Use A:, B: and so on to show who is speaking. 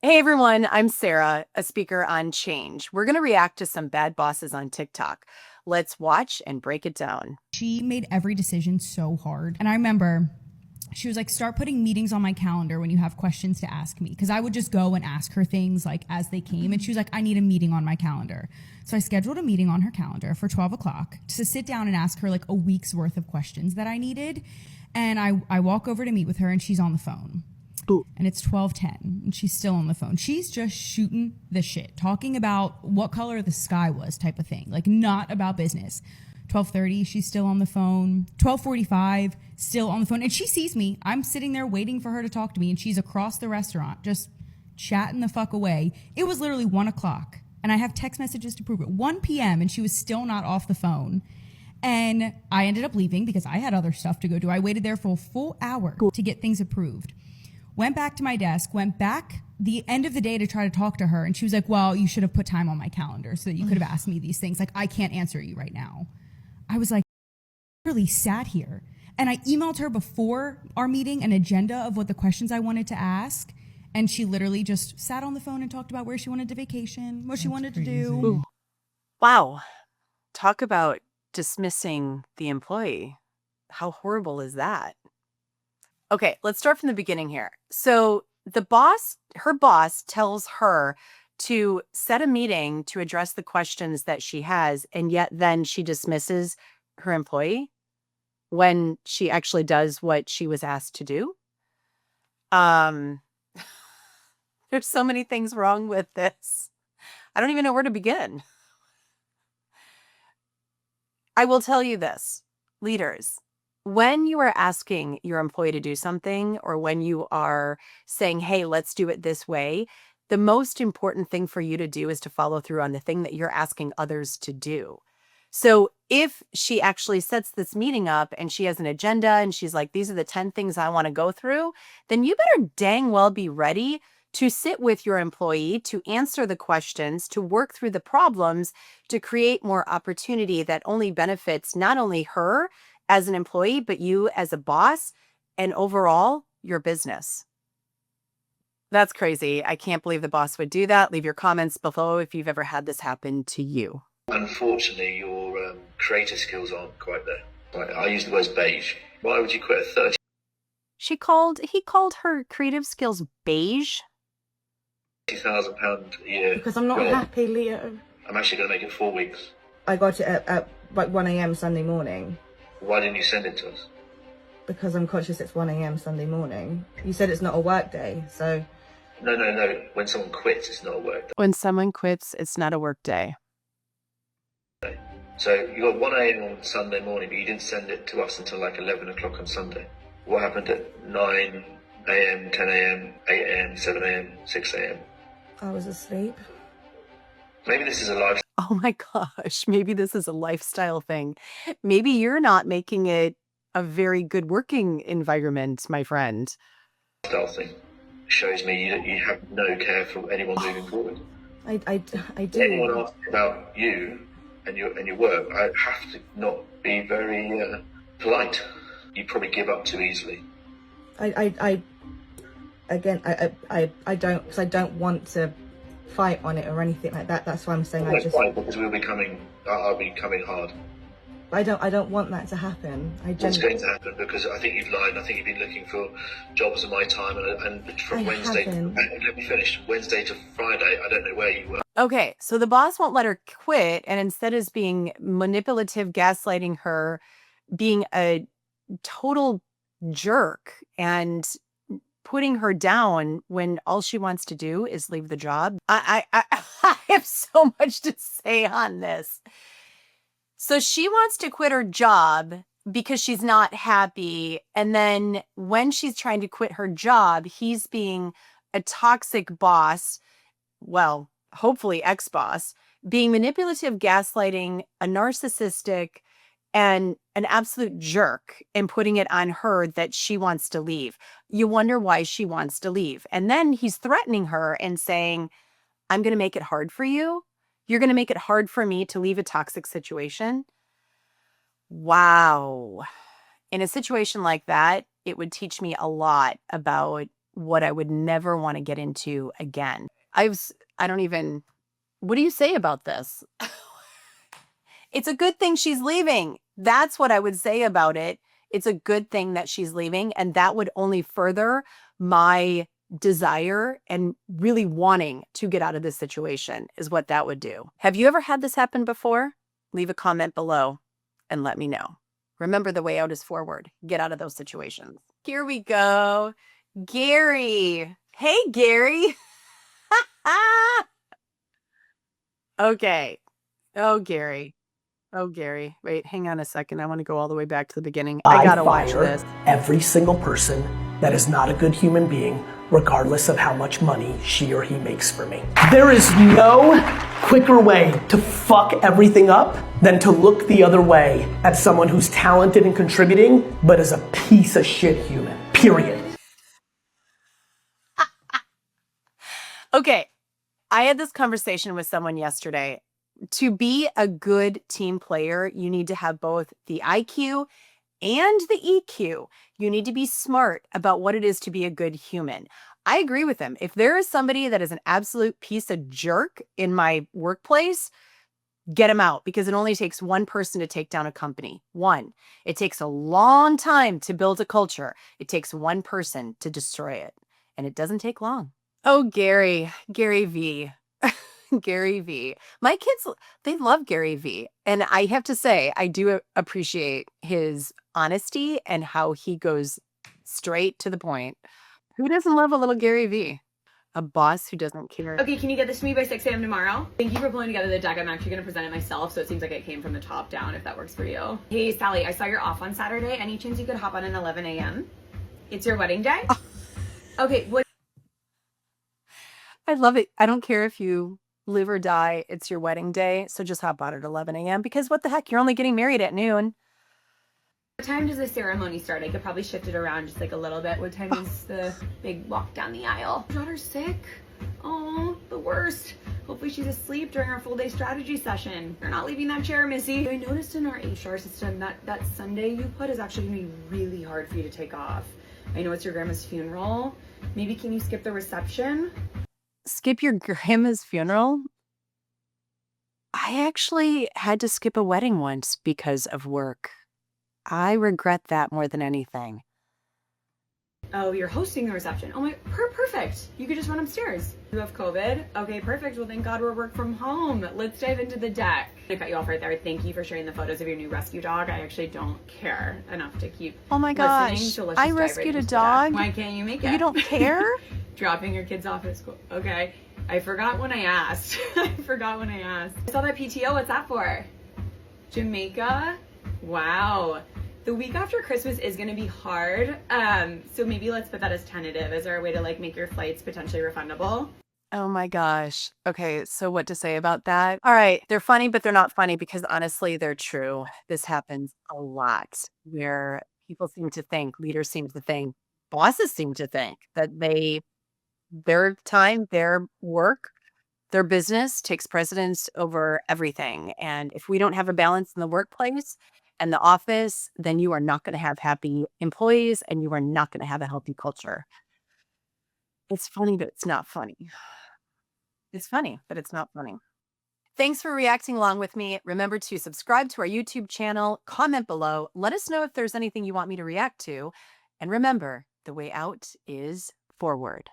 A: Hey everyone, I'm Sarah, a speaker on change. We're going to react to some bad bosses on TikTok. Let's watch and break it down.
B: She made every decision so hard. And I remember she was like, start putting meetings on my calendar when you have questions to ask me. Cause I would just go and ask her things like as they came. And she was like, I need a meeting on my calendar. So I scheduled a meeting on her calendar for 12 o'clock to sit down and ask her like a week's worth of questions that I needed. And I walk over to meet with her and she's on the phone.
A: Ooh.
B: And it's 12:10 and she's still on the phone. She's just shooting the shit, talking about what color the sky was type of thing, like not about business. 12:30, she's still on the phone. 12:45, still on the phone. And she sees me. I'm sitting there waiting for her to talk to me and she's across the restaurant just chatting the fuck away. It was literally 1 o'clock and I have text messages to prove it. 1 p.m. and she was still not off the phone. And I ended up leaving because I had other stuff to go do. I waited there for a full hour to get things approved. Went back to my desk, went back the end of the day to try to talk to her. And she was like, well, you should have put time on my calendar so that you could have asked me these things. Like, I can't answer you right now. I was like, I really sat here. And I emailed her before our meeting an agenda of what the questions I wanted to ask. And she literally just sat on the phone and talked about where she wanted to vacation, what she wanted to do.
A: Ooh. Wow. Talk about dismissing the employee. How horrible is that? Okay, let's start from the beginning here. So her boss tells her to set a meeting to address the questions that she has, and yet then she dismisses her employee when she actually does what she was asked to do. Um, there's so many things wrong with this. I don't even know where to begin. I will tell you this, leaders. When you are asking your employee to do something, or when you are saying, hey, let's do it this way, the most important thing for you to do is to follow through on the thing that you're asking others to do. So if she actually sets this meeting up and she has an agenda and she's like, these are the 10 things I want to go through, then you better dang well be ready to sit with your employee, to answer the questions, to work through the problems, to create more opportunity that only benefits not only her as an employee, but you as a boss, and overall, your business. That's crazy. I can't believe the boss would do that. Leave your comments below if you've ever had this happen to you.
C: Unfortunately, your creative skills aren't quite there. Like, I use the words beige. Why would you quit a 30?
A: He called her creative skills beige.
C: £30,000 a year.
D: Because I'm not happy, Leo.
C: I'm actually going to make it 4 weeks.
D: I got it at like 1 a.m. Sunday morning.
C: Why didn't you send it to us?
D: Because I'm conscious it's 1 a.m. Sunday morning. You said it's not a work day, so...
C: No. When someone quits, it's not a work day.
A: When someone quits, it's not a work day.
C: So you got 1 a.m. on Sunday morning, but you didn't send it to us until like 11 o'clock on Sunday. What happened at 9 a.m., 10 a.m., 8 a.m., 7 a.m., 6 a.m.?
D: I was asleep.
C: Maybe this is a lifestyle
A: Oh my gosh, maybe this is a lifestyle thing. Maybe you're not making it a very good working environment, my friend.
C: thing. Shows me you have no care for anyone moving forward.
D: I
C: If anyone
D: do.
C: asks about you and your work, I have to not be very polite. You probably give up too easily.
D: I don't, because I don't want to fight on it or anything like that. That's why I'm saying
C: That's fine, because I'll be coming hard.
D: I don't want that to happen.
C: What's going to happen? Because I think you've lied. I think you've been looking for jobs in my time, and from Wednesday, let me finish. Wednesday to Friday, I don't know where you were.
A: Okay, so the boss won't let her quit, and instead is being manipulative, gaslighting her, being a total jerk, and putting her down when all she wants to do is leave the job. I have so much to say on this. So she wants to quit her job because she's not happy. And then when she's trying to quit her job, he's being a toxic boss. Well, hopefully ex-boss, being manipulative, gaslighting, a narcissistic, and an absolute jerk, and putting it on her that she wants to leave. You wonder why she wants to leave. And then he's threatening her and saying, I'm going to make it hard for you. You're going to make it hard for me to leave a toxic situation. Wow. In a situation like that, it would teach me a lot about what I would never want to get into again. I don't even, what do you say about this? It's a good thing she's leaving. That's what I would say about it. It's a good thing that she's leaving, and that would only further my desire and really wanting to get out of this situation is what that would do. Have you ever had this happen before? Leave a comment below and let me know. Remember, the way out is forward. Get out of those situations. Here we go. Gary. Hey, Gary. Okay. Oh, Gary. Oh, Gary. Wait, hang on a second. I want to go all the way back to the beginning. I gotta watch this.
E: Every single person that is not a good human being, regardless of how much money she or he makes for me. There is no quicker way to fuck everything up than to look the other way at someone who's talented and contributing, but is a piece of shit human. Period.
A: Okay. I had this conversation with someone yesterday. To be a good team player, you need to have both the IQ and the EQ. You need to be smart about what it is to be a good human. I agree with him. If there is somebody that is an absolute piece of jerk in my workplace, get him out, because it only takes one person to take down a company. One. It takes a long time to build a culture. It takes one person to destroy it. And it doesn't take long. Oh, Gary V. Gary V. My kids, they love Gary V. And I have to say, I do appreciate his honesty and how he goes straight to the point. Who doesn't love a little Gary V? A boss who doesn't care.
F: Okay, can you get this to me by 6 a.m. tomorrow? Thank you for pulling together the deck. I'm actually going to present it myself, so it seems like it came from the top down, if that works for you. Hey, Sally, I saw you're off on Saturday. Any chance you could hop on at 11 a.m.? It's your wedding day? Okay, what?
A: I love it. I don't care if you live or die. It's your wedding day, so just hop on at 11 a.m. because what the heck? You're only getting married at noon.
F: What time does the ceremony start? I could probably shift it around just like a little bit. What time is the big walk down the aisle? Your daughter's sick. Oh, the worst. Hopefully she's asleep during our full day strategy session. You're not leaving that chair, Missy. I noticed in our HR system that Sunday you put is actually gonna be really hard for you to take off. I know it's your grandma's funeral. Maybe can you skip the reception?
A: Skip your grandma's funeral? I actually had to skip a wedding once because of work. I regret that more than anything.
F: Oh, you're hosting the reception. Oh my, perfect. You could just run upstairs. You have COVID? Okay, perfect. Well, thank God we're work from home. Let's dive into the deck. I cut you off right there. Thank you for sharing the photos of your new rescue dog. I actually don't care enough to keep
A: Oh my gosh,
F: so let's
A: I
F: just dive
A: rescued
F: right
A: a dog?
F: Why can't you make it?
A: You don't care?
F: Dropping your kids off at school. Okay. I forgot when I asked. I saw that PTO. What's that for? Jamaica? Wow. The week after Christmas is going to be hard. So maybe let's put that as tentative. Is there a way to like make your flights potentially refundable?
A: Oh my gosh. Okay, so what to say about that? All right, they're funny, but they're not funny because honestly, they're true. This happens a lot where people seem to think, leaders seem to think, bosses seem to think that their time, their work, their business takes precedence over everything. And if we don't have a balance in the workplace and the office, then you are not going to have happy employees and you are not going to have a healthy culture. It's funny, but it's not funny. It's funny, but it's not funny. Thanks for reacting along with me. Remember to subscribe to our YouTube channel, comment below, let us know if there's anything you want me to react to. And remember, the way out is forward.